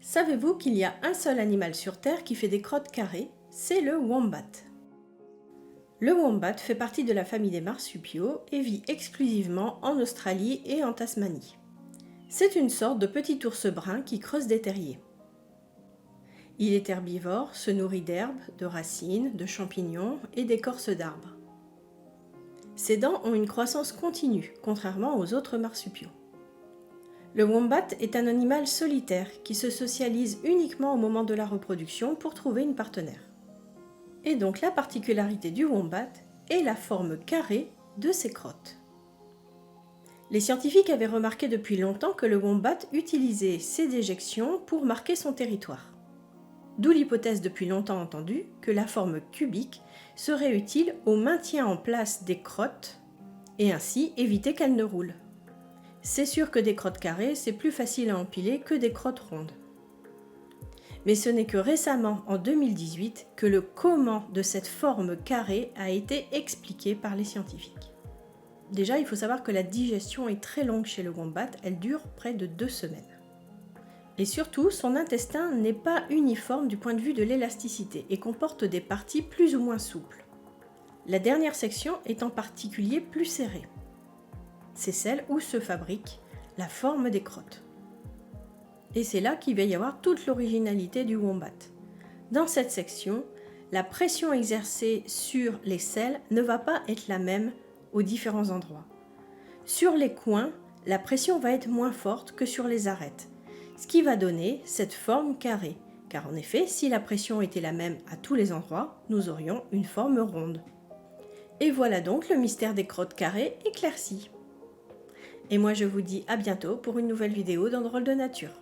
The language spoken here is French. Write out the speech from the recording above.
Savez-vous qu'il y a un seul animal sur Terre qui fait des crottes carrées? C'est le wombat. Le wombat fait partie de la famille des marsupiaux et vit exclusivement en Australie et en Tasmanie. C'est une sorte de petit ours brun qui creuse des terriers. Il est herbivore, se nourrit d'herbes, de racines, de champignons et d'écorces d'arbres. Ses dents ont une croissance continue, contrairement aux autres marsupiaux. Le wombat est un animal solitaire qui se socialise uniquement au moment de la reproduction pour trouver une partenaire. Et donc la particularité du wombat est la forme carrée de ses crottes. Les scientifiques avaient remarqué depuis longtemps que le wombat utilisait ses déjections pour marquer son territoire. D'où l'hypothèse depuis longtemps entendue que la forme cubique serait utile au maintien en place des crottes et ainsi éviter qu'elles ne roulent. C'est sûr que des crottes carrées, c'est plus facile à empiler que des crottes rondes. Mais ce n'est que récemment, en 2018, que le comment de cette forme carrée a été expliqué par les scientifiques. Déjà, il faut savoir que la digestion est très longue chez le wombat, elle dure près de 2 semaines. Et surtout, son intestin n'est pas uniforme du point de vue de l'élasticité et comporte des parties plus ou moins souples. La dernière section est en particulier plus serrée. C'est celle où se fabrique la forme des crottes. Et c'est là qu'il va y avoir toute l'originalité du wombat. Dans cette section, la pression exercée sur les selles ne va pas être la même aux différents endroits. Sur les coins, la pression va être moins forte que sur les arêtes, ce qui va donner cette forme carrée, car en effet, si la pression était la même à tous les endroits, nous aurions une forme ronde. Et voilà donc le mystère des crottes carrées éclairci. Et moi je vous dis à bientôt pour une nouvelle vidéo dans Drôle de Nature.